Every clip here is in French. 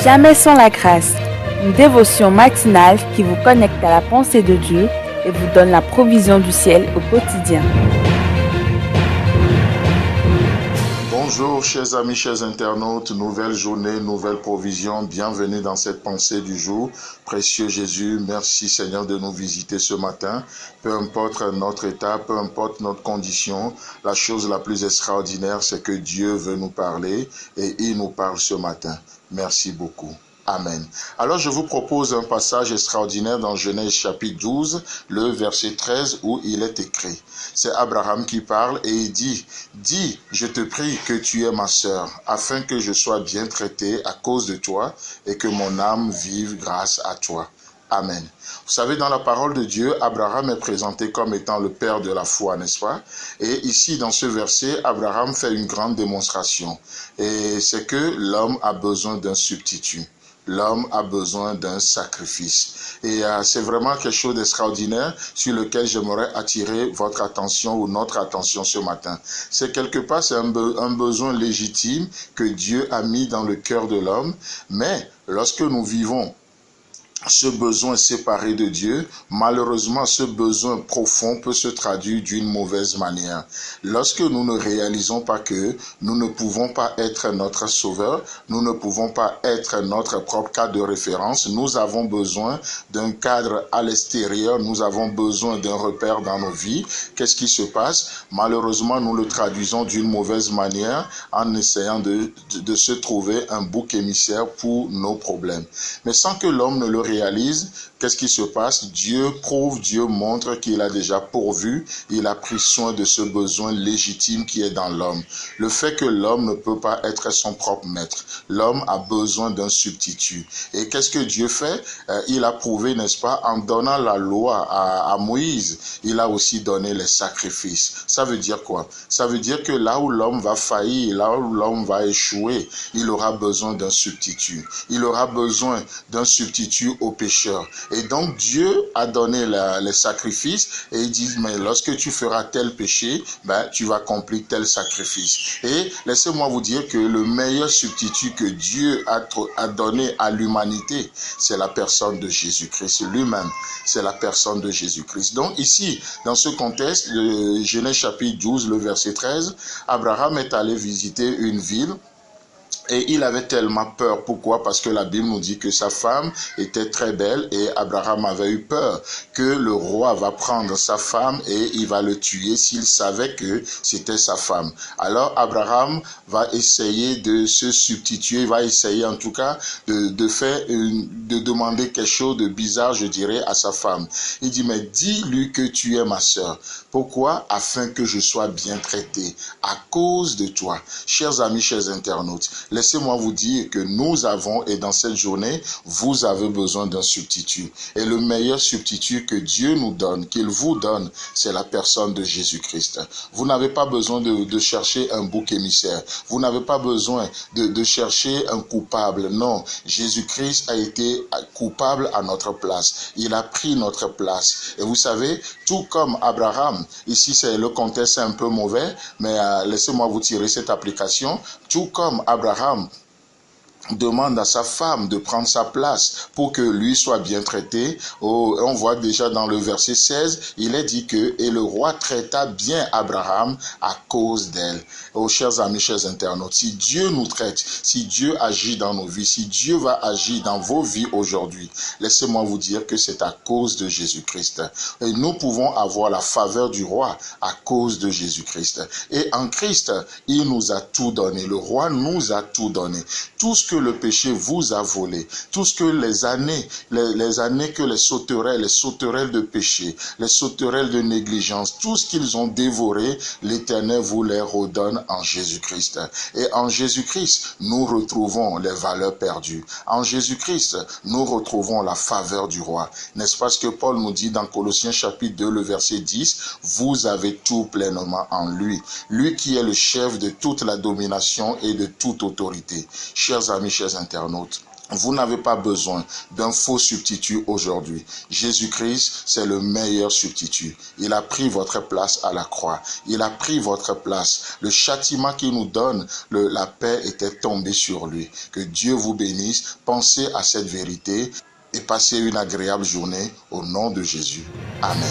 Jamais sans la grâce, une dévotion matinale qui vous connecte à la pensée de Dieu et vous donne la provision du ciel au quotidien. Bonjour chers amis, chers internautes, nouvelle journée, nouvelle provision, bienvenue dans cette pensée du jour. Précieux Jésus, merci Seigneur de nous visiter ce matin. Peu importe notre état, peu importe notre condition, la chose la plus extraordinaire, c'est que Dieu veut nous parler et il nous parle ce matin. Merci beaucoup. Amen. Alors je vous propose un passage extraordinaire dans Genèse chapitre 12, le verset 13 où il est écrit. C'est Abraham qui parle et il dit, « Dis, je te prie que tu es ma sœur, afin que je sois bien traité à cause de toi et que mon âme vive grâce à toi. » Amen. Vous savez, dans la parole de Dieu, Abraham est présenté comme étant le père de la foi, n'est-ce pas? Et ici, dans ce verset, Abraham fait une grande démonstration. Et c'est que l'homme a besoin d'un substitut. L'homme a besoin d'un sacrifice. Et c'est vraiment quelque chose d'extraordinaire sur lequel j'aimerais attirer votre attention ou notre attention ce matin. C'est quelque part, c'est un besoin légitime que Dieu a mis dans le cœur de l'homme. Mais lorsque nous vivons ce besoin séparé de Dieu, malheureusement, ce besoin profond peut se traduire d'une mauvaise manière. Lorsque nous ne réalisons pas que nous ne pouvons pas être notre sauveur, nous ne pouvons pas être notre propre cadre de référence, nous avons besoin d'un cadre à l'extérieur, nous avons besoin d'un repère dans nos vies. Qu'est-ce qui se passe? Malheureusement, nous le traduisons d'une mauvaise manière en essayant de se trouver un bouc émissaire pour nos problèmes. Mais sans que l'homme ne le réalise, qu'est-ce qui se passe? Dieu prouve, Dieu montre qu'il a déjà pourvu, il a pris soin de ce besoin légitime qui est dans l'homme. Le fait que l'homme ne peut pas être son propre maître, l'homme a besoin d'un substitut. Et qu'est-ce que Dieu fait? Il a prouvé, n'est-ce pas, en donnant la loi à Moïse, il a aussi donné les sacrifices. Ça veut dire quoi? Ça veut dire que là où l'homme va faillir, là où l'homme va échouer, il aura besoin d'un substitut. Il aura besoin d'un substitut au pécheur. Et donc Dieu a donné les sacrifices et il dit, mais lorsque tu feras tel péché, tu vas accomplir tel sacrifice. Et laissez-moi vous dire que le meilleur substitut que Dieu a donné à l'humanité, c'est la personne de Jésus-Christ lui-même. C'est la personne de Jésus-Christ. Donc ici, dans ce contexte, Genèse chapitre 12, le verset 13, Abraham est allé visiter une ville. Et il avait tellement peur. Pourquoi? Parce que la Bible nous dit que sa femme était très belle et Abraham avait eu peur que le roi va prendre sa femme et il va le tuer s'il savait que c'était sa femme. Alors Abraham va essayer de se substituer, va essayer en tout cas de demander quelque chose de bizarre, je dirais, à sa femme. Il dit, mais dis-lui que tu es ma sœur. Pourquoi? Afin que je sois bien traité à cause de toi. Chers amis, chers internautes, laissez-moi vous dire que nous avons, et dans cette journée, vous avez besoin d'un substitut. Et le meilleur substitut que Dieu nous donne, qu'il vous donne, c'est la personne de Jésus-Christ. Vous n'avez pas besoin de chercher un bouc émissaire. Vous n'avez pas besoin de chercher un coupable. Non, Jésus-Christ a été coupable à notre place. Il a pris notre place. Et vous savez, tout comme Abraham, ici c'est le contexte un peu mauvais, mais laissez-moi vous tirer cette application. Tout comme Abraham demande à sa femme de prendre sa place pour que lui soit bien traité. On voit déjà dans le verset 16, il est dit que « Et le roi traita bien Abraham à cause d'elle ». Oh, chers amis, chers internautes, si Dieu nous traite, si Dieu agit dans nos vies, si Dieu va agir dans vos vies aujourd'hui, laissez-moi vous dire que c'est à cause de Jésus-Christ. Et nous pouvons avoir la faveur du roi à cause de Jésus-Christ. Et en Christ, il nous a tout donné. Le roi nous a tout donné. Tout ce que le péché vous a volé, tout ce que les années que les sauterelles de péché, les sauterelles de négligence, tout ce qu'ils ont dévoré, l'Éternel vous les redonne en Jésus-Christ. Et en Jésus-Christ, nous retrouvons les valeurs perdues. En Jésus-Christ, nous retrouvons la faveur du roi. N'est-ce pas ce que Paul nous dit dans Colossiens chapitre 2, le verset 10, vous avez tout pleinement en lui. Lui qui est le chef de toute la domination et de toute autorité. Chers amis, chers internautes, Vous n'avez pas besoin d'un faux substitut aujourd'hui. Jésus-Christ, c'est le meilleur substitut. Il a pris votre place à la croix. Il a pris votre place. Le châtiment qu'il nous donne, la paix était tombée sur lui. Que Dieu vous bénisse. Pensez à cette vérité et passez une agréable journée au nom de Jésus. Amen.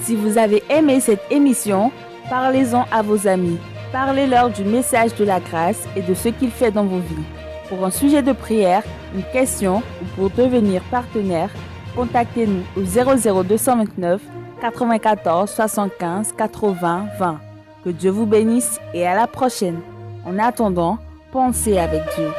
Si vous avez aimé cette émission, parlez-en à vos amis. Parlez-leur du message de la grâce et de ce qu'il fait dans vos vies. Pour un sujet de prière, une question ou pour devenir partenaire, contactez-nous au 00229 94 75 80 20. Que Dieu vous bénisse et à la prochaine. En attendant, pensez avec Dieu.